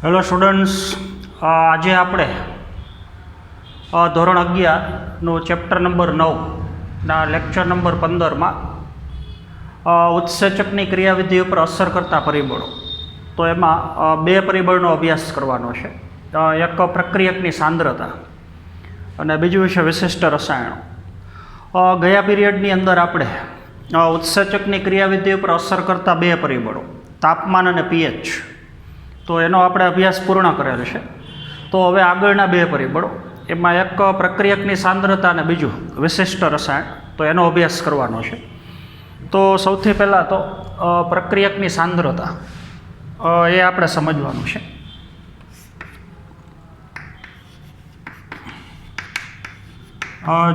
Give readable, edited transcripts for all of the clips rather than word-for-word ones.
Hello students, આજે આપણે ધોરણ 11નું ચેપ્ટર નંબર 9ના લેક્ચર નંબર 15માં ઉત્સેચકની ક્રિયાવિધિ ઉપર અસર કરતા પરિબળો, તો એમાં બે પરિબળનો અભ્યાસ કરવાનો છે. એક પ્રક્રિયકની સાંદ્રતા અને બીજું છે વિશિષ્ટ રસાયણો. ગયા પીરિયડની અંદર આપણે ઉત્સેચકની ક્રિયાવિધિ ઉપર અસર કરતા બે પરિબળો, તાપમાન અને પીએચ, તો એનો આપણે અભ્યાસ પૂર્ણ કરેલ છે. તો હવે આગળના બે પરિબળો, એમાં એક પ્રક્રિયકની સાંદ્રતા અને બીજું વિશિષ્ટ રસાયણ, તો એનો અભ્યાસ કરવાનો છે. તો સૌથી પહેલાં તો પ્રક્રિયકની સાંદ્રતા એ આપણે સમજવાનું છે.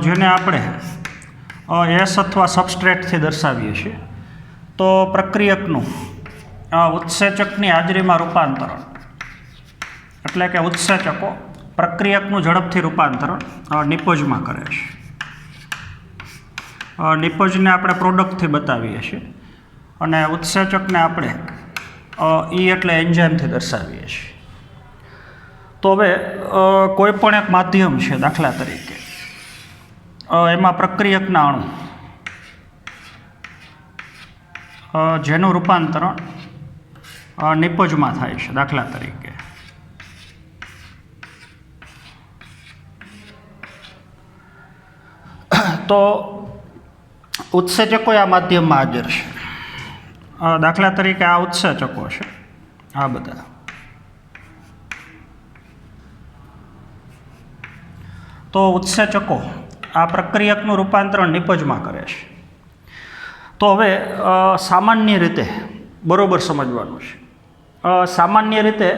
જેને આપણે એસ અથવા સબસ્ટ્રેટથી દર્શાવીએ છીએ. તો પ્રક્રિયકનું ઉત્સેચકની હાજરીમાં રૂપાંતરણ, એટલે કે ઉત્સેચકો પ્રક્રિયકનું ઝડપથી રૂપાંતરણ નિપજમાં કરે છે. નિપજને આપણે પ્રોડક્ટથી બતાવીએ છીએ અને ઉત્સેચકને આપણે ઈ એટલે એન્ઝાઇમથી દર્શાવીએ છીએ. તો હવે કોઈ પણ એક માધ્યમ છે, દાખલા તરીકે એમાં પ્રક્રિયકના અણુ, જેનું રૂપાંતરણ નિપજમાં થાય છે. દાખલા તરીકે તો ઉત્સેચકો આ માધ્યમમાં હાજર છે. દાખલા તરીકે આ ઉત્સેચકો છે, આ બધા. તો ઉત્સેચકો આ પ્રક્રિયકનું રૂપાંતરણ નિપજમાં કરે છે. તો હવે સામાન્ય રીતે બરાબર સમજવાનું છે. સામાન્ય રીતે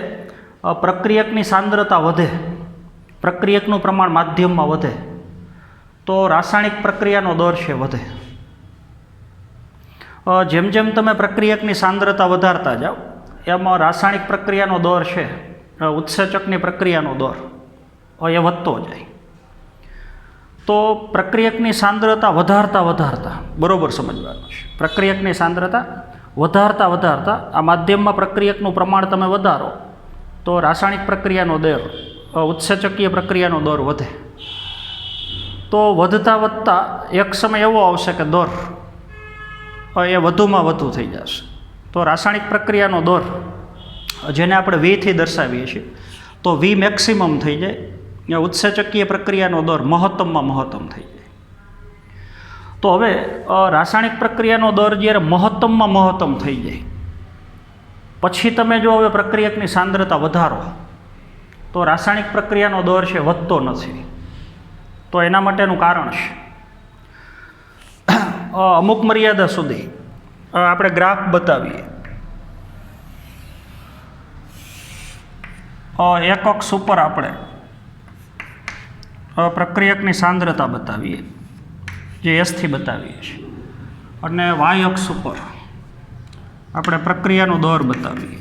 પ્રક્રિયકની સાંદ્રતા વધે, પ્રક્રિયકનું પ્રમાણ માધ્યમમાં વધે, તો રાસાયણિક પ્રક્રિયાનો દર છે વધે. જેમ જેમ તમે પ્રક્રિયકની સાંદ્રતા વધારતા જાઓ, એમાં રાસાયણિક પ્રક્રિયાનો દર છે, ઉત્સેચકની પ્રક્રિયાનો દર એ વધતો જાય. તો પ્રક્રિયકની સાંદ્રતા વધારતા બરાબર સમજવાનું છે. પ્રક્રિયકની સાંદ્રતા વધારતા આ માધ્યમમાં પ્રક્રિયકનું પ્રમાણ તમે વધારો, તો રાસાયણિક પ્રક્રિયાનો દર, ઉત્સેચકીય પ્રક્રિયાનો દર વધે. તો વધતા એક સમય એવો આવશે કે દર એ વધુમાં વધુ થઈ જશે. તો રાસાયણિક પ્રક્રિયાનો દર, જેને આપણે વીથી દર્શાવીએ છીએ, તો વી મેક્સિમમ થઈ જાય, ઉત્સેચકીય પ્રક્રિયાનો દર મહત્તમમાં મહત્તમ થઈ જાય. તો હવે રાસાયણિક પ્રક્રિયાનો દર જ્યારે મહત્તમમાં મહત્તમ થઈ જાય, પછી તમે જો હવે પ્રક્રિયકની સાંદ્રતા વધારો, તો રાસાયણિક પ્રક્રિયાનો દર છે વધતો નથી. તો એના માટેનું કારણ છે અમુક મર્યાદા સુધી આપણે ગ્રાફ બતાવીએ. એક અક્ષ ઉપર આપણે પ્રક્રિયકની સાંદ્રતા બતાવીએ, જે એસથી બતાવીએ છીએ, અને વાય અક્ષ ઉપર આપણે પ્રક્રિયાનો દર બતાવીએ.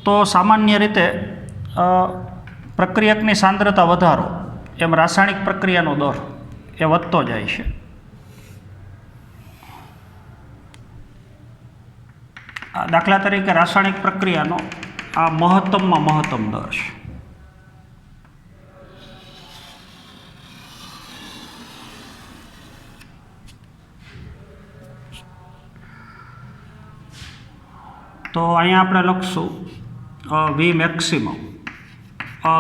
તો સામાન્ય રીતે પ્રક્રિયકની સાંદ્રતા વધારો એમ રાસાયણિક પ્રક્રિયાનો દર એ વધતો જાય છે. દાખલા તરીકે રાસાયણિક પ્રક્રિયાનો આ મહત્તમમાં મહત્તમ દર છે. તો અહીંયા આપણે લખશું વી મેક્સિમમ.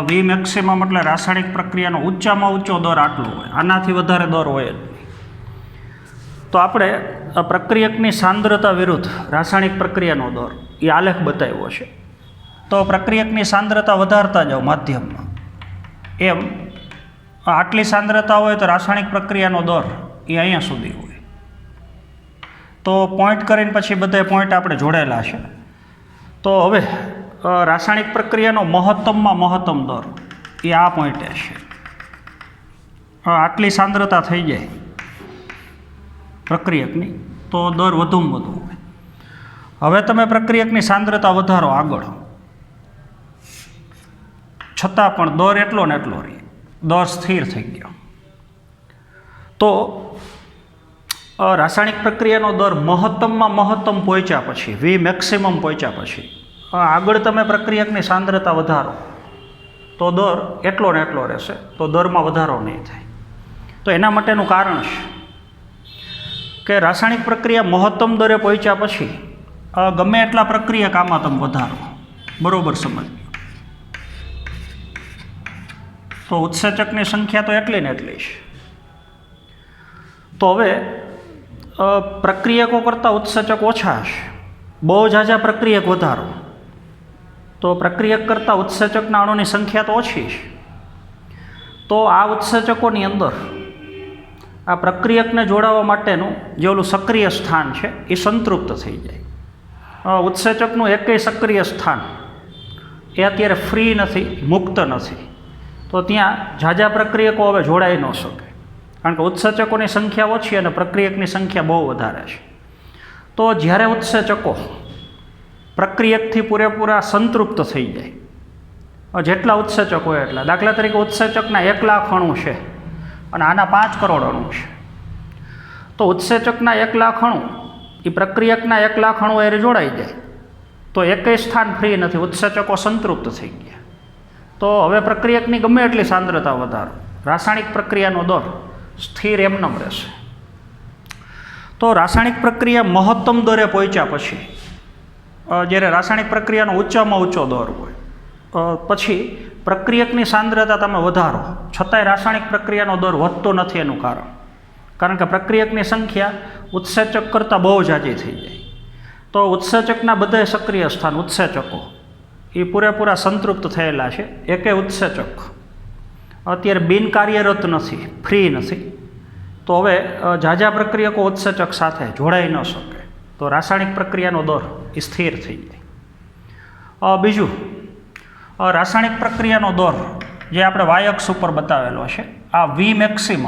વી મેક્સિમમ એટલે રાસાયણિક પ્રક્રિયાનો ઊંચામાં ઊંચો દર આટલો હોય, આનાથી વધારે દર હોય જ. તો આપણે પ્રક્રિયકની સાંદ્રતા વિરુદ્ધ રાસાયણિક પ્રક્રિયાનો દર એ આલેખ બતાવ્યો છે. તો પ્રક્રિયકની સાંદ્રતા વધારતા જાઓ માધ્યમમાં, એમ આટલી સાંદ્રતા હોય તો રાસાયણિક પ્રક્રિયાનો દર એ અહીંયા સુધી હોય. તો પોઈન્ટ કરીને પછી બધા પોઈન્ટ આપણે જોડેલા છે. તો હવે રાસાયણિક પ્રક્રિયાનો મહત્તમમાં મહત્તમ દર એ આ પોઈન્ટે છે. આટલી સાંદ્રતા થઈ જાય પ્રક્રિયકની, તો દર વધુમાં વધુ હોય. હવે તમે પ્રક્રિયકની સાંદ્રતા વધારો આગળ, છતાં પણ દર એટલો ને એટલો રહે, દર સ્થિર થઈ ગયો. તો રાસાયણિક પ્રક્રિયાનો દર મહત્તમમાં મહત્તમ પહોંચ્યા પછી વી મેક્સિમમ પહોંચ્યા પછી આગળ તમે પ્રક્રિયકની સાંદ્રતા વધારો તો દર એટલો ને એટલો રહેશે, તો દરમાં વધારો નહીં થાય. તો એના માટેનું કારણ છે કે રાસાયણિક પ્રક્રિયા મહત્તમ દરે પહોંચ્યા પછી ગમે એટલા પ્રક્રિયક આમાં તમે વધારો, બરાબર સમજ, તો ઉત્સેચકની સંખ્યા તો એટલી ને એટલી છે. તો હવે પ્રક્રિયકો કરતાં ઉત્સેચક ઓછા હશે, બહુ ઝાઝા પ્રક્રિયક વધારો તો પ્રક્રિયક કરતાં ઉત્સેચકના અણુની સંખ્યા તો ઓછી છે. તો આ ઉત્સેચકોની અંદર આ પ્રક્રિયકને જોડાવા માટેનું જે ઓલું સક્રિય સ્થાન છે એ સંતૃપ્ત થઈ જાય. ઉત્સેચકનું એકેય સક્રિય સ્થાન એ અત્યારે ફ્રી નથી, મુક્ત નથી, તો ત્યાં ઝાઝા પ્રક્રિયકો હવે જોડાઈ ન શકે, કારણ કે ઉત્સેચકોની સંખ્યા ઓછી અને પ્રક્રિયકની સંખ્યા બહુ વધારે છે. તો જ્યારે ઉત્સેચકો પ્રક્રિયકથી પૂરેપૂરા સંતૃપ્ત થઈ જાય, જેટલા ઉત્સેચક હોય એટલા, દાખલા તરીકે ઉત્સેચકના 1 લાખ અણુ છે અને આના 5 કરોડ અણુ છે, તો ઉત્સેચકના 1 લાખ અણુ એ પ્રક્રિયકના 1 લાખ અણુ એ જોડાઈ જાય તો એકેય સ્થાન ફ્રી નથી, ઉત્સેચકો સંતૃપ્ત થઈ ગયા. તો હવે પ્રક્રિયકની ગમે એટલી સાંદ્રતા વધારો, રાસાયણિક પ્રક્રિયાનો દર સ્થિર એમનેમ રહેશે. તો રાસાયણિક પ્રક્રિયા મહત્તમ દરે પહોંચ્યા પછી, જ્યારે રાસાયણિક પ્રક્રિયાનો ઊંચામાં ઊંચો દર હોય પછી પ્રક્રિયકની સાંદ્રતા તમે વધારો છતાંય રાસાયણિક પ્રક્રિયાનો દર વધતો નથી. એનું કારણ કે પ્રક્રિયકની સંખ્યા ઉત્સેચક કરતાં બહુ ઝાઝી થઈ જાય. તો ઉત્સેચકના બધા સક્રિય સ્થાન ઉત્સેચકો એ પૂરેપૂરા સંતૃપ્ત થયેલા છે. એકે ઉત્સેચક અત્યારે બિનકાર્યરત નથી, ફ્રી નથી, તો હવે ઝાઝા પ્રક્રિયકો ઉત્સેચક સાથે જોડાઈ ન શકે, તો રાસાયણિક પ્રક્રિયાનો દર એ સ્થિર થઈ જાય. બીજું, રાસાયણિક પ્રક્રિયાનો દર જે આપણે વાય અક્ષ ઉપર બતાવેલો છે, આ વી મેક્સિમમ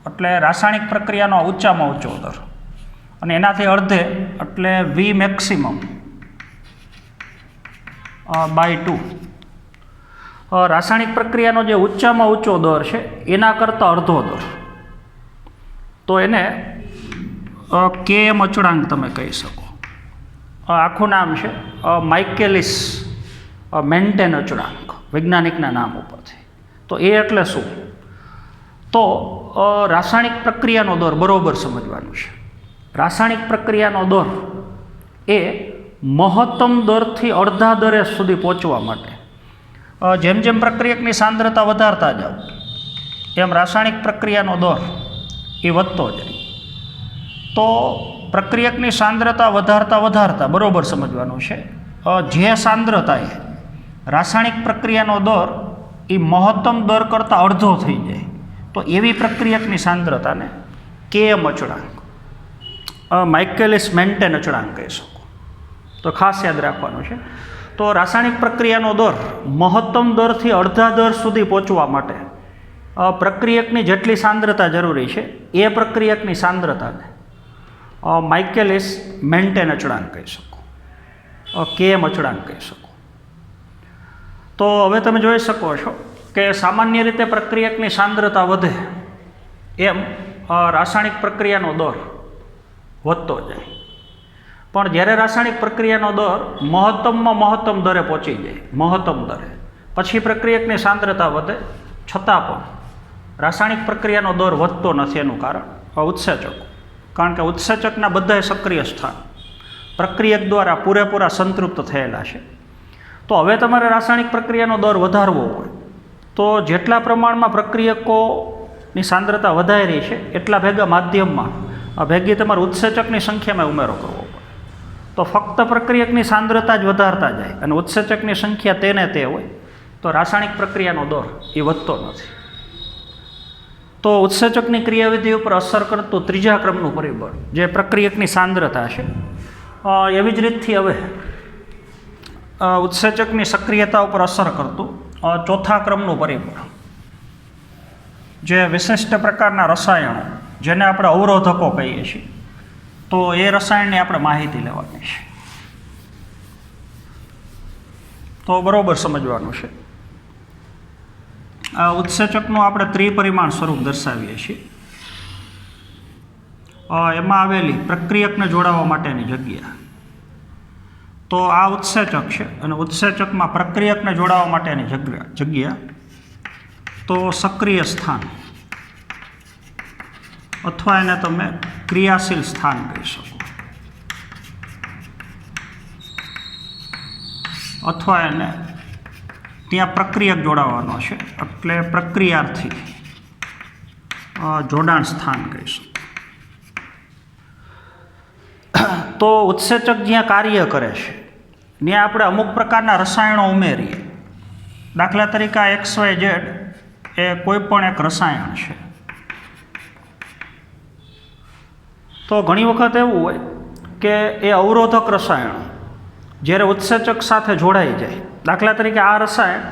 એટલે રાસાયણિક પ્રક્રિયાનો ઊંચામાં ઊંચો દર, અને એનાથી અડધે એટલે વી મેક્સિમમ બાય 2. રાસાયણિક પ્રક્રિયાનો જે ઊંચામાં ઊંચો દર છે એના કરતાં અડધો દર, તો એને કેએમ અચળાંક તમે કહી શકો. આખું નામ છે માઇકેલિસ મેન્ટેન અચળાંક, વૈજ્ઞાનિકના નામ ઉપરથી. તો એ એટલે શું? તો રાસાયણિક પ્રક્રિયાનો દર બરાબર સમજવાનું છે. રાસાયણિક પ્રક્રિયાનો દર એ મહત્તમ દરથી અડધા દરે સુધી પહોંચવા માટે જેમ જેમ પ્રક્રિયકની સાંદ્રતા વધારતા જાઓ એમ રાસાયણિક પ્રક્રિયાનો દર એ વધતો જાય. તો પ્રક્રિયકની સાંદ્રતા વધારતા બરાબર સમજવાનું છે, જે સાંદ્રતાએ રાસાયણિક પ્રક્રિયાનો દર એ મહત્તમ દર કરતાં અડધો થઈ જાય તો એવી પ્રક્રિયકની સાંદ્રતાને કેએમ અચળાંક, માઇકેલિસ મેન્ટેન અચળાંક કહી શકો. તો ખાસ યાદ રાખવાનું છે. તો રાસાયણિક પ્રક્રિયાનો દર મહત્તમ દરથી અડધા દર સુધી પહોંચવા માટે પ્રક્રિયકની જેટલી સાંદ્રતા જરૂરી છે એ પ્રક્રિયકની સાંદ્રતાને માઇકેલિસ મેન્ટેન અચળાંક કહી શકો, કેએમ અચળાંક કહી શકો. તો હવે તમે જોઈ શકો છો કે સામાન્ય રીતે પ્રક્રિયકની સાંદ્રતા વધે એમ રાસાયણિક પ્રક્રિયાનો દર વધતો જાય, પણ જ્યારે રાસાયણિક પ્રક્રિયાનો દર મહત્તમમાં મહત્તમ દરે પહોંચી જાય, મહત્તમ દરે, પછી પ્રક્રિયકની સાંદ્રતા વધે છતાં પણ રાસાયણિક પ્રક્રિયાનો દર વધતો નથી. એનું કારણ ઉત્સેચકો, કારણ કે ઉત્સેચકના બધા સક્રિય સ્થાન પ્રક્રિયક દ્વારા પૂરેપૂરા સંતૃપ્ત થયેલા છે. તો હવે તમારે રાસાયણિક પ્રક્રિયાનો દર વધારવો હોય તો જેટલા પ્રમાણમાં પ્રક્રિયકોની સાંદ્રતા વધારી રહી છે એટલા ભેગા માધ્યમમાં ભેગી તમારે ઉત્સેચકની સંખ્યામાં ઉમેરો કરવો પડે. તો ફક્ત પ્રક્રિયકની સાંદ્રતા જ વધારતા જાય અને ઉત્સેચકની સંખ્યા તેને તે હોય તો રાસાયણિક પ્રક્રિયાનો દર એ વધતો નથી. તો ઉત્સેચકની ક્રિયાવિધિ ઉપર અસર કરતું ત્રીજા ક્રમનું પરિબળ જે પ્રક્રિયકની સાંદ્રતા છે, એવી જ રીતથી હવે ઉત્સેચકની સક્રિયતા ઉપર અસર કરતું ચોથા ક્રમનું પરિબળ જે વિશિષ્ટ પ્રકારના રસાયણો જેને આપણે અવરોધકો કહીએ છીએ, તો એ રસાયણની આપણે માહિતી લેવાની છે. તો બરાબર સમજવાનું છે. આ ઉત્સેચકનું આપણે ત્રિપરિમાણ સ્વરૂપ દર્શાવીએ છીએ. એમાં આવેલી પ્રક્રિયકને જોડાવા માટેની જગ્યા. તો આ ઉત્સેચક છે અને ઉત્સેચકમાં પ્રક્રિયકને જોડાવા માટેની જગ્યા તો સક્રિય સ્થાન અથવા એને તમે ક્રિયાશીલ સ્થાન કહી શકો, અથવા એને ત્યાં પ્રક્રિયક જોડાવાનો છે એટલે પ્રક્રિયાર્થી જોડાણ સ્થાન કહી શકો. તો ઉત્સેચક જ્યાં કાર્ય કરે છે ત્યાં આપણે અમુક પ્રકારના રસાયણો ઉમેરીએ. દાખલા તરીકે આ XYZ એ કોઈ પણ એક રસાયણ છે. તો ઘણી વખત એવું હોય કે એ અવરોધક રસાયણો જ્યારે ઉત્સેચક સાથે જોડાઈ જાય, દાખલા તરીકે આ રસાયણ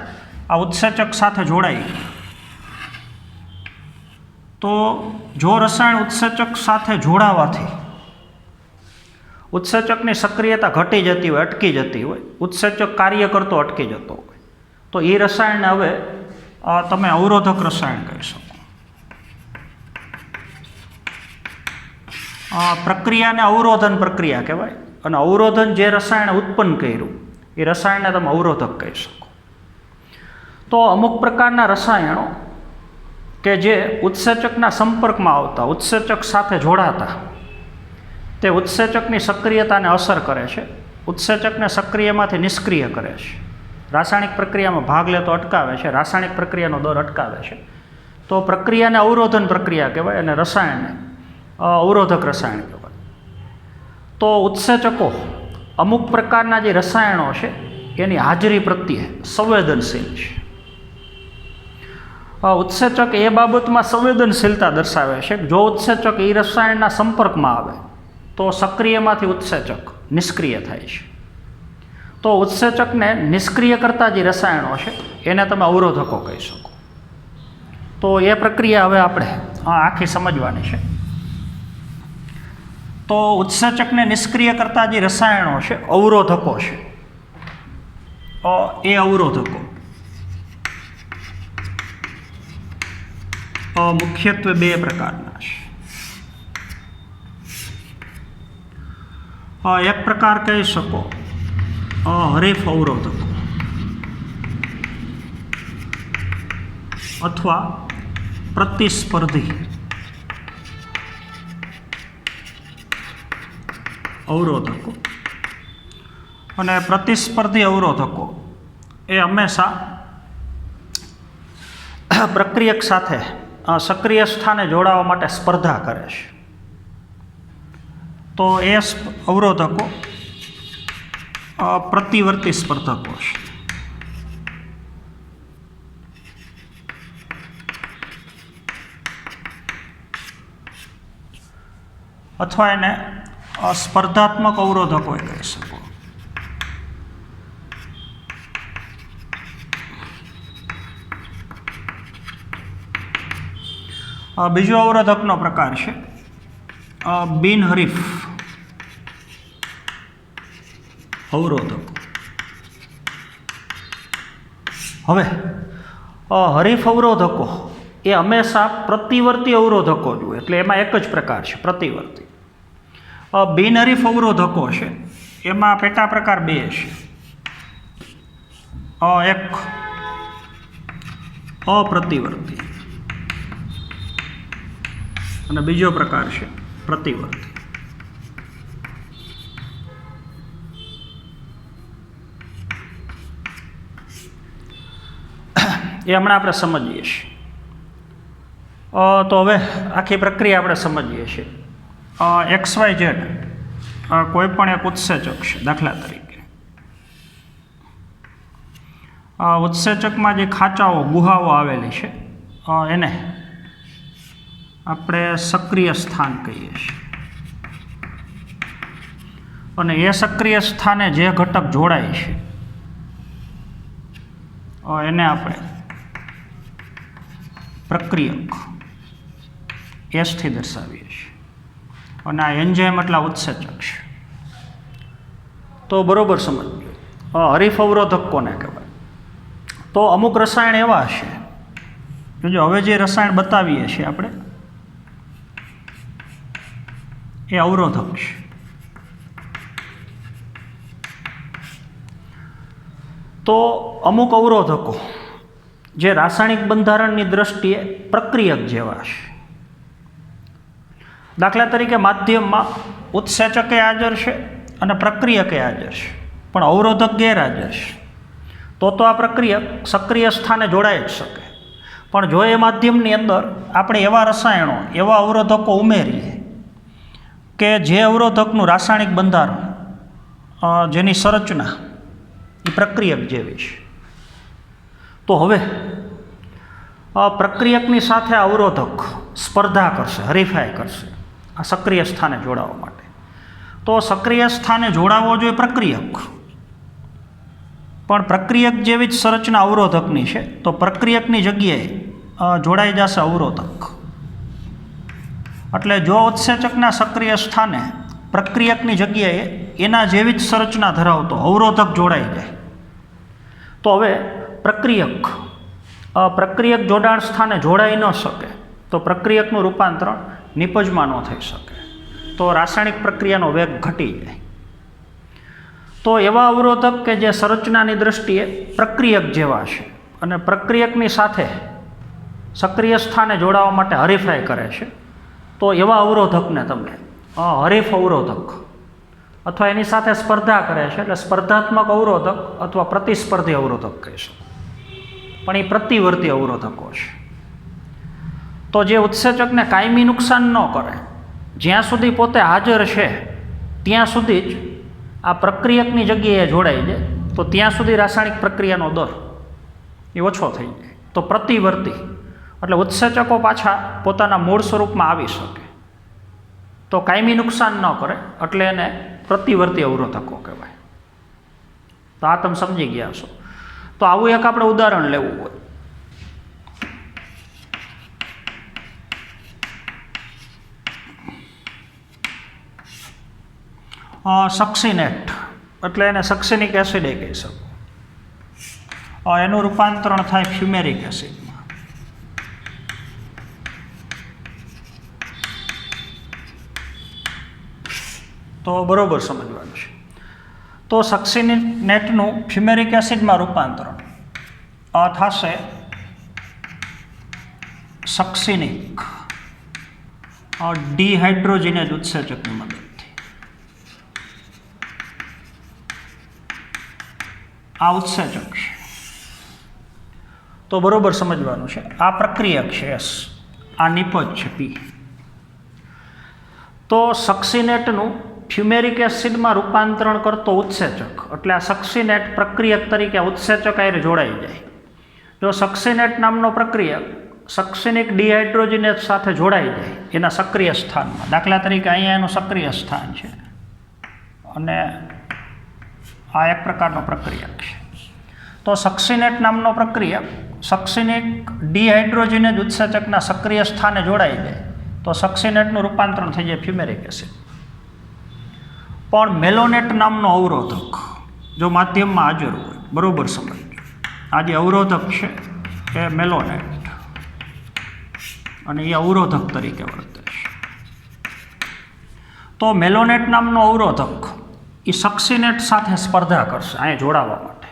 આ ઉત્સેચક સાથે જોડાઈ જાય, તો જો રસાયણ ઉત્સેચક સાથે જોડાવાથી ઉત્સેચકની સક્રિયતા ઘટી જતી હોય, અટકી જતી હોય, ઉત્સેચક કાર્ય કરતો અટકી જતો હોય, તો એ રસાયણને હવે તમે અવરોધક રસાયણ કહી શકો. પ્રક્રિયાને અવરોધન પ્રક્રિયા કહેવાય અને અવરોધન જે રસાયણ ઉત્પન્ન કર્યું એ રસાયણને તમે અવરોધક કહી શકો. તો અમુક પ્રકારના રસાયણો કે જે ઉત્સેચકના સંપર્કમાં આવતા, ઉત્સેચક સાથે જોડાતા, તે ઉત્સેચકની સક્રિયતાને અસર કરે છે, ઉત્સેચકને સક્રિયમાંથી નિષ્ક્રિય કરે છે, રાસાયણિક પ્રક્રિયામાં ભાગ લેતો અટકાવે છે, રાસાયણિક પ્રક્રિયાનો દર અટકાવે છે. તો પ્રક્રિયાને અવરોધન પ્રક્રિયા કહેવાય અને રસાયણને અવરોધક રસાયણ કહેવાય. તો ઉત્સેચકો અમુક પ્રકારના જે રસાયણો છે એની હાજરી પ્રત્યે સંવેદનશીલ છે. ઉત્સેચક એ બાબતમાં સંવેદનશીલતા દર્શાવે છે કે જો ઉત્સેચક એ રસાયણના સંપર્કમાં આવે તો સક્રિયમાંથી ઉત્સેચક નિષ્ક્રિય થાય છે. તો ઉત્સેચકને નિષ્ક્રિય કરતા જે રસાયણો છે એને તમે અવરોધકો કહી શકો. તો એ પ્રક્રિયા હવે આપણે આખી સમજવાની છે. તો ઉત્સેચકને નિષ્ક્રિય કરતા જે રસાયણો છે અવરોધકો છે, એ અવરોધકો મુખ્યત્વે બે પ્રકારના છે. એક પ્રકાર કહી શકો હરીફ અવરોધકો અથવા પ્રતિસ્પર્ધી અવરોધકો. અને પ્રતિસ્પર્ધી અવરોધકો એ હંમેશા પ્રક્રિયક સાથે સક્રિય સ્થાને જોડાવા માટે સ્પર્ધા કરે છે. તો એ અવરોધકો પ્રતિવર્તી સ્પર્ધકો છે. અથવા એને સ્પર્ધાત્મક અવરોધકો કહી શકો. બીજો અવરોધકનો પ્રકાર છે બિનહરીફ અવરોધકો. હવે હરીફ અવરોધકો એ હંમેશા પ્રતિવર્તી અવરોધકો જ હોય, એટલે એમાં એક જ પ્રકાર છે પ્રતિવર્તી. બિનહરીફ અવરોધકો છે એમાં પેટા પ્રકાર બે છે. એક અપ્રતિવર્તી અને બીજો પ્રકાર છે પ્રતિવર્તી. એ હમણાં આપણે સમજીએ છીએ. તો હવે આખી પ્રક્રિયા આપણે સમજીએ છીએ. XYZ કોઈ પણ એક ઉત્સેચક છે. દાખલા તરીકે ઉત્સેચકમાં જે ખાંચાઓ ગુહાઓ આવેલી છે એને આપણે સક્રિય સ્થાન કહીએ છીએ. અને એ સક્રિય સ્થાને જે ઘટક જોડાય છે એને આપણે પ્રક્રિયક એસથી દર્શાવીએ છીએ. અને આ એન્ઝાઇમ એટલા ઉત્સેચક છે. તો બરોબર સમજજો. હરીફ અવરોધક કોને કહેવાય? તો અમુક રસાયણ એવા છે જો હવે જે રસાયણ બતાવીએ છીએ આપણે એ અવરોધક છે. તો અમુક અવરોધકો જે રાસાયણિક બંધારણની દ્રષ્ટિએ પ્રક્રિયક જેવા છે. દાખલા તરીકે માધ્યમમાં ઉત્સેચક એ હાજર છે અને પ્રક્રિયક એ હાજર છે, પણ અવરોધક ગેરહાજર છે. તો આ પ્રક્રિયક સક્રિય સ્થાને જોડાઈ જ શકે. પણ જો એ માધ્યમની અંદર આપણે એવા રસાયણો, એવા અવરોધકો ઉમેરીએ કે જે અવરોધકનું રાસાયણિક બંધારણ, જેની સંરચના એ પ્રક્રિયક જેવી છે, તો હવે પ્રક્રિયકની સાથે અવરોધક સ્પર્ધા કરશે, હરીફાઈ કરશે આ સક્રિય સ્થાને જોડાવા માટે. તો સક્રિય સ્થાને જોડાવવો જોઈએ પ્રક્રિયક, પણ પ્રક્રિયક જેવી જ સંરચના અવરોધકની છે, તો પ્રક્રિયકની જગ્યાએ જોડાઈ જશે અવરોધક. એટલે જો ઉત્સેચકના સક્રિય સ્થાને પ્રક્રિયકની જગ્યાએ એના જેવી જ સંરચના ધરાવતો અવરોધક જોડાઈ જાય, તો હવે પ્રક્રિયક જોડાણ સ્થાને જોડાઈ ન શકે, તો પ્રક્રિયકનું રૂપાંતરણ નિપજમાં ન થઈ શકે, તો રાસાયણિક પ્રક્રિયાનો વેગ ઘટી જાય. તો એવા અવરોધક કે જે સંરચનાની દ્રષ્ટિએ પ્રક્રિયક જેવા છે અને પ્રક્રિયકની સાથે સક્રિય સ્થાને જોડાવા માટે હરીફાઈ કરે છે, તો એવા અવરોધકને તમે હરીફ અવરોધક અથવા એની સાથે સ્પર્ધા કરે છે એટલે સ્પર્ધાત્મક અવરોધક અથવા પ્રતિસ્પર્ધી અવરોધક કહી શકો. પણ એ પ્રતિવર્તી અવરોધકો છે. તો જે ઉત્સેચકને કાયમી નુકસાન ન કરે, જ્યાં સુધી પોતે હાજર છે ત્યાં સુધી જ આ પ્રક્રિયકની જગ્યાએ જોડાઈ જાય, તો ત્યાં સુધી રાસાયણિક પ્રક્રિયાનો દર એ ઓછો થઈ જાય. તો પ્રતિવર્તી એટલે ઉત્સેચકો પાછા પોતાના મૂળ સ્વરૂપમાં આવી શકે. તો કાયમી નુકસાન ન કરે એટલે એને પ્રતિવર્તી અવરોધકો કહેવાય. તો આ તમે સમજી ગયા છો. તો આવું એક આપણે ઉદાહરણ લેવું હોય, સક્સિનેટ એટલે એને સક્સિનિક એસિડ કહી શકો. એનું રૂપાંતરણ થાય ફ્યુમેરિક એસિડમાં. તો બરોબર સમજવાનું છે. તો સક્સિનેટનું ફ્યુમેરિક એસિડમાં રૂપાંતરણ થશે સક્સિનિક ડિહાઇડ્રોજિનેઝ ઉત્સેચકની મદદથી. આ ઉત્સેચક છે, તો બરોબર સમજવાનું છે. આ પ્રક્રિયક છે એસ, આ નિપજ છે પી. તો સક્સિનેટનું ફ્યુમેરિક એસિડમાં રૂપાંતરણ કરતો ઉત્સેચક એટલે આ સક્સિનેટ પ્રક્રિયક તરીકે ઉત્સેચક આયરે જોડાઈ જાય. જો સક્સિનેટ નામનો પ્રક્રિયક સક્સિનિક ડિહાઇડ્રોજિનેઝ સાથે જોડાઈ જાય એના સક્રિય સ્થાનમાં, દાખલા તરીકે અહીંયા એનું સક્રિય સ્થાન છે અને આ એક પ્રકારનો પ્રક્રિયક છે, તો સક્સિનેટ નામનો પ્રક્રિયક સક્સિનિક ડિહાઇડ્રોજિનેઝ ઉત્સેચકના સક્રિય સ્થાને જોડાઈ જાય, તો સક્સિનેટનું રૂપાંતરણ થઈ જાય ફ્યુમેરિક એસિડ. પણ મેલોનેટ નામનો અવરોધક જો માધ્યમમાં હાજર હોય, બરોબર સમજો, આ જે અવરોધક છે એ મેલોનેટ અને એ અવરોધક તરીકે વર્તે છે. તો મેલોનેટ નામનો અવરોધક એ સક્સિનેટ સાથે સ્પર્ધા કરશે અહીંયા જોડાવા માટે.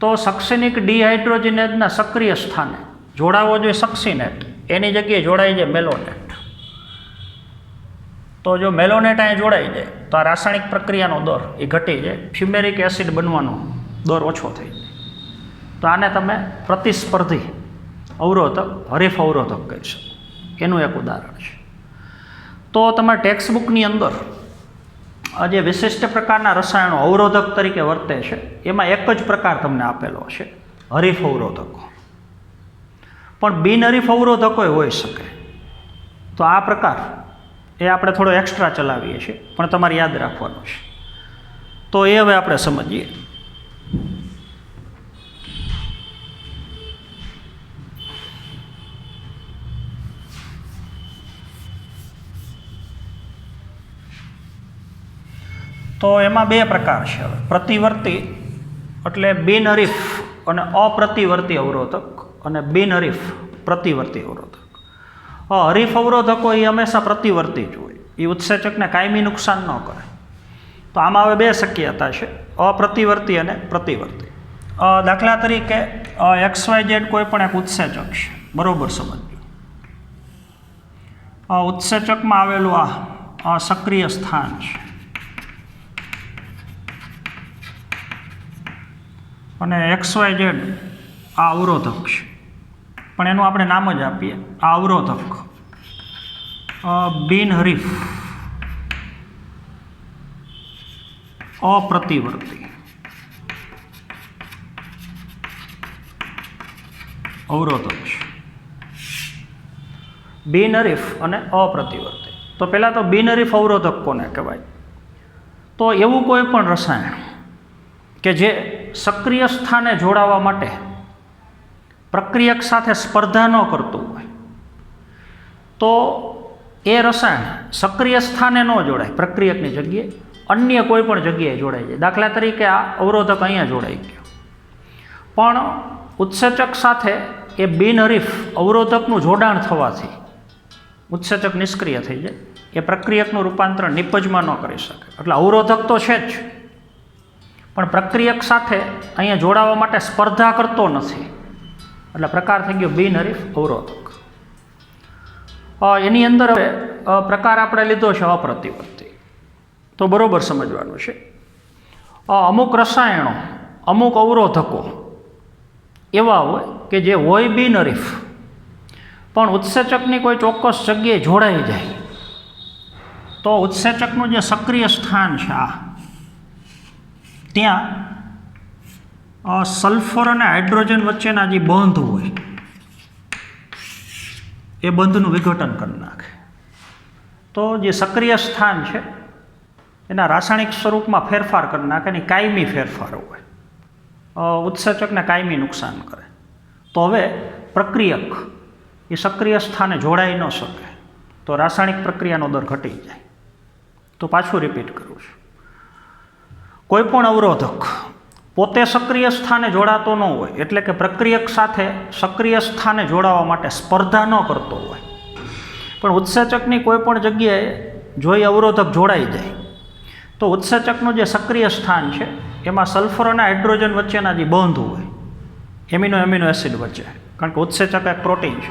તો સક્સિનિક ડિહાઇડ્રોજિનેઝના સક્રિય સ્થાને જોડાવો જોઈએ સક્સિનેટ, એની જગ્યાએ જોડાઈ જાય મેલોનેટ. તો જો મેલોનેટ અહીંયા જોડાઈ જાય તો આ રાસાયણિક પ્રક્રિયાનો દર એ ઘટી જાય, ફ્યુમેરિક એસિડ બનવાનો દર ઓછો થઈ જાય. તો આને તમે પ્રતિસ્પર્ધી અવરોધક, હરીફ અવરોધક કહી શકો. એનું એક ઉદાહરણ છે. તો તમારા ટેક્સ્ટબુકની અંદર આ જે વિશિષ્ટ પ્રકારના રસાયણો અવરોધક તરીકે વર્તે છે એમાં એક જ પ્રકાર તમને આપેલો છે, હરીફ અવરોધકો. પણ બિનહરીફ અવરોધકો હોઈ શકે. તો આ પ્રકાર એ આપણે થોડો એક્સ્ટ્રા ચલાવીએ છીએ, પણ તમારે યાદ રાખવાનું છે. તો એ હવે આપણે સમજીએ. તો એમાં બે પ્રકાર છે. હવે પ્રતિવર્તી એટલે બિનહરીફ અને અપ્રતિવર્તી અવરોધક અને બિનહરીફ પ્રતિવર્તી અવરોધક. હરીફ અવરોધકો એ હંમેશા પ્રતિવર્તી જ હોય, એ ઉત્સેચકને કાયમી નુકસાન ન કરે. તો આમાં હવે બે શક્યતા છે, અપ્રતિવર્તી અને પ્રતિવર્તી. દાખલા તરીકે XYZ કોઈ પણ એક ઉત્સેચક છે, બરોબર સમજો. ઉત્સેચકમાં આવેલું આ સક્રિય સ્થાન છે અને XYZ આ અવરોધક છે, પણ એનું આપણે નામ જ આપીએ આ અવરોધક બિનહરીફ અપ્રતિવર્તી અવરોધક છે. બિનહરીફ અને અપ્રતિવર્તી. તો પહેલાં તો બિનહરીફ અવરોધક કોને કહેવાય? તો એવું કોઈ પણ રસાયણ કે જે સક્રિય સ્થાને જોડાવા માટે પ્રક્રિયક સાથે સ્પર્ધા ન કરતું હોય, તો એ રસાયણ સક્રિય સ્થાને ન જોડાય, પ્રક્રિયકની જગ્યાએ અન્ય કોઈ પણ જગ્યાએ જોડાઈ જાય. દાખલા તરીકે આ અવરોધક અહીંયા જોડાઈ ગયો, પણ ઉત્સેચક સાથે એ બિનહરીફ અવરોધકનું જોડાણ થવાથી ઉત્સેચક નિષ્ક્રિય થઈ જાય, એ પ્રક્રિયકનું રૂપાંતરણ નિપજમાં ન કરી શકે. એટલે અવરોધક તો છે જ, પણ પ્રક્રિયક સાથે અહીંયા જોડાવા માટે સ્પર્ધા કરતો નથી, એટલે પ્રકાર થઈ ગયો બિનહરીફ અવરોધક. એની અંદર હવે પ્રકાર આપણે લીધો છે અપ્રતિવર્તી. તો બરોબર સમજવાનું છે, અમુક રસાયણો અમુક અવરોધકો એવા હોય કે જે હોય બિનહરીફ પણ ઉત્સેચકની કોઈ ચોક્કસ જગ્યાએ જોડાઈ જાય, તો ઉત્સેચકનું જે સક્રિય સ્થાન છે ત્યાં સલ્ફર અને હાઇડ્રોજન વચ્ચેના જે બંધ હોય એ બંધનું વિઘટન કરી નાખે. તો જે સક્રિય સ્થાન છે એના રાસાયણિક સ્વરૂપમાં ફેરફાર કરી નાખે, એની કાયમી ફેરફાર હોય, ઉત્સેચકને કાયમી નુકસાન કરે. તો હવે પ્રક્રિયક એ સક્રિય સ્થાને જોડાઈ ન શકે, તો રાસાયણિક પ્રક્રિયાનો દર ઘટી જાય. તો પાછું રિપીટ કરું છું, કોઈ પણ અવરોધક પોતે સક્રિય સ્થાને જોડાતો ન હોય, એટલે કે પ્રક્રિયક સાથે સક્રિય સ્થાને જોડાવા માટે સ્પર્ધા ન કરતો હોય, પણ ઉત્સેચકની કોઈ પણ જગ્યાએ જો એ અવરોધક જોડાઈ જાય, તો ઉત્સેચકનું જે સક્રિય સ્થાન છે એમાં સલ્ફર અને હાઇડ્રોજન વચ્ચેના જે બંધ હોય એમિનો એસિડ વચ્ચે, કારણ કે ઉત્સેચક એક પ્રોટીન છે,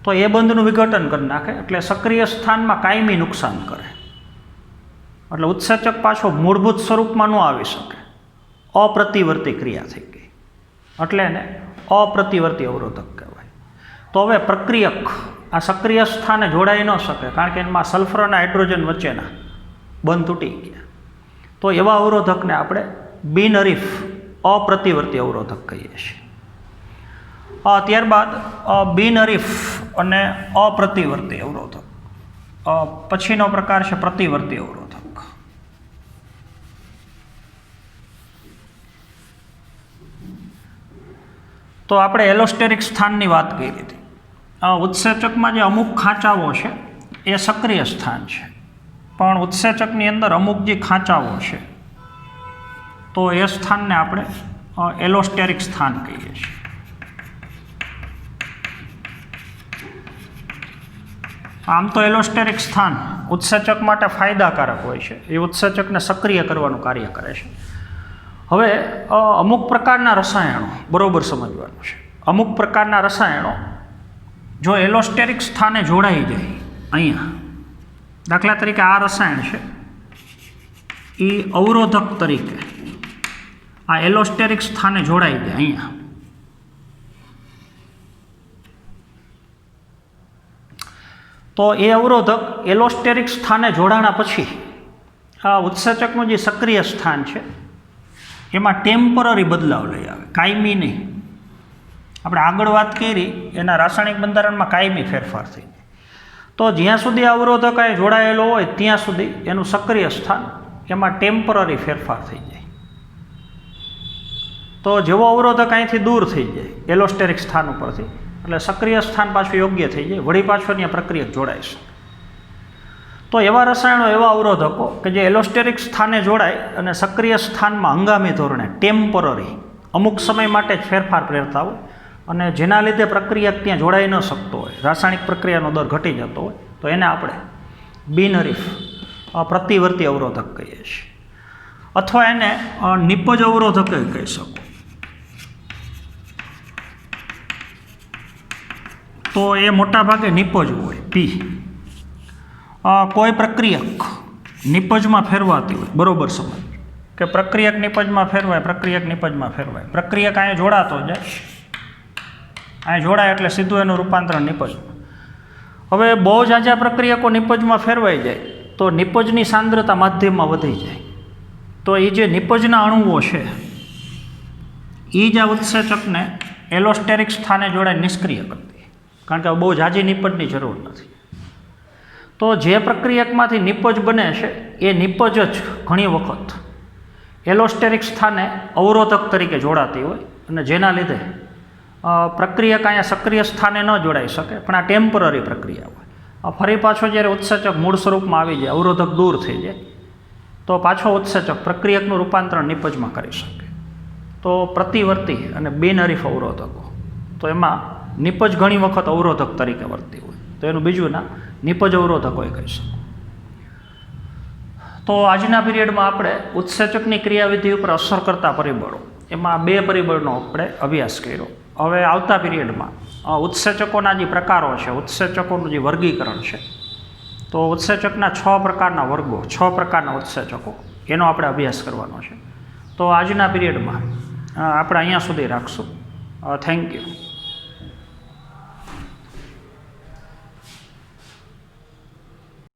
તો એ બંધનું વિઘટન કરી નાખે, એટલે સક્રિય સ્થાનમાં કાયમી નુકસાન કરે. એટલે ઉત્સેચક પાછો મૂળભૂત સ્વરૂપમાં ન આવી શકે, અપ્રતિવર્તી ક્રિયા થઈ ગઈ, એટલે એને અપ્રતિવર્તી અવરોધક કહેવાય. તો હવે પ્રક્રિયક આ સક્રિય સ્થાને જોડાઈ ન શકે, કારણ કે એમાં સલ્ફર અને હાઇડ્રોજન વચ્ચેના બંધ તૂટી ગયા, તો એવા અવરોધકને આપણે બિનહરીફ અપ્રતિવર્તી અવરોધક કહીએ છીએ. ત્યારબાદ બિનહરીફ અને અપ્રતિવર્તી અવરોધક. પછીનો પ્રકાર છે પ્રતિવર્તી અવરોધક. તો આપણે એલોસ્ટેરિક સ્થાનની વાત કરી હતી. ઉત્સેચકમાં જે અમુક ખાંચાઓ છે એ સક્રિય સ્થાન છે, પણ ઉત્સેચકની અંદર અમુક જે ખાંચાઓ છે તો એ સ્થાનને આપણે એલોસ્ટેરિક સ્થાન કહીએ છીએ. આમ તો એલોસ્ટેરિક સ્થાન ઉત્સેચક માટે ફાયદાકારક હોય છે, એ ઉત્સેચકને સક્રિય કરવાનું કાર્ય કરે છે. હવે અમુક પ્રકારના રસાયણો બરોબર સમજવાનું છે, અમુક પ્રકારના રસાયણો જો એલોસ્ટેરિક સ્થાને જોડાઈ જાય, અહીંયા દાખલા તરીકે આ રસાયણ છે એ અવરોધક તરીકે આ એલોસ્ટેરિક સ્થાને જોડાઈ જાય અહીંયા, તો એ અવરોધક એલોસ્ટેરિક સ્થાને જોડાણા પછી આ ઉત્સેચકનું જે સક્રિય સ્થાન છે એમાં ટેમ્પરરી બદલાવ લઈ આવે, કાયમી નહીં. આપણે આગળ વાત કરી એના રાસાયણિક બંધારણમાં કાયમી ફેરફાર થઈ જાય. તો જ્યાં સુધી અવરોધક અહીં જોડાયેલો હોય ત્યાં સુધી એનું સક્રિય સ્થાન એમાં ટેમ્પરરી ફેરફાર થઈ જાય. તો જેવો અવરોધક અહીંથી દૂર થઈ જાય એલોસ્ટેરિક સ્થાન ઉપરથી, એટલે સક્રિય સ્થાન પાછું યોગ્ય થઈ જાય, વળી પાછું ત્યાં પ્રક્રિયક જોડાય છે. તો એવા રસાયણો, એવા અવરોધકો કે જે એલોસ્ટેરિક સ્થાને જોડાય અને સક્રિય સ્થાનમાં હંગામી ધોરણે ટેમ્પરરી અમુક સમય માટે જ ફેરફાર પ્રેરતા હોય, અને જેના લીધે પ્રક્રિયક ત્યાં જોડાઈ ન શકતો હોય, રાસાયણિક પ્રક્રિયાનો દર ઘટી જતો હોય, તો એને આપણે બિનહરીફ પ્રતિવર્તી અવરોધક કહીએ છીએ, અથવા એને નિપજ અવરોધક કહી શકો. તો એ મોટા ભાગે નિપજ હોય પી. કોઈ પ્રક્રિયક નિપજમાં ફેરવાતી હોય, બરોબર સમજ કે પ્રક્રિયક નિપજમાં ફેરવાય, પ્રક્રિયક નિપજમાં ફેરવાય, પ્રક્રિયક અહીંયા જોડાતો જાય, અહીંયા જોડાય એટલે સીધું એનું રૂપાંતરણ નિપજમાં. હવે બહુ જ આજા પ્રક્રિયકો નિપજમાં ફેરવાઈ જાય તો નિપજની સાંદ્રતા માધ્યમમાં વધી જાય. તો એ જે નિપજના અણુઓ છે એ જ આ ઉત્સેચકને એલોસ્ટેરિક સ્થાને જોડાઈ નિષ્ક્રિય કરી દે, કારણ કે બહુ ઝાઝી નિપજની જરૂર નથી. તો જે પ્રક્રિયકમાંથી નિપજ બને છે એ નિપજ જ ઘણી વખત એલોસ્ટેરિક સ્થાને અવરોધક તરીકે જોડાતી હોય, અને જેના લીધે પ્રક્રિયક અહીંયા સક્રિય સ્થાને ન જોડાઈ શકે, પણ આ ટેમ્પરરી પ્રક્રિયા હોય. ફરી પાછો જ્યારે ઉત્સેચક મૂળ સ્વરૂપમાં આવી જાય, અવરોધક દૂર થઈ જાય, તો પાછો ઉત્સેચક પ્રક્રિયકનું રૂપાંતરણ નિપજમાં કરી શકે. તો પ્રતિવર્તી અને બિનહરીફ અવરોધકો, તો એમાં નિપજ ઘણી વખત અવરોધક તરીકે વર્તી હોય, તો એનું બીજું નામ નિપજ અવરોધકો કહી શકો. તો આજના પીરિયડમાં આપણે ઉત્સેચકની ક્રિયાવિધિ ઉપર અસર કરતા પરિબળો, એમાં 2 પરિબળનો આપણે અભ્યાસ કર્યો. હવે આવતા પીરિયડમાં ઉત્સેચકોના જે પ્રકારો છે, ઉત્સેચકોનું જે વર્ગીકરણ છે, તો ઉત્સેચકના 6 પ્રકારના વર્ગો, 6 પ્રકારના ઉત્સેચકો, એનો આપણે અભ્યાસ કરવાનો છે. તો આજના પીરિયડમાં આપણે અહીંયા સુધી રાખશું. Thank you.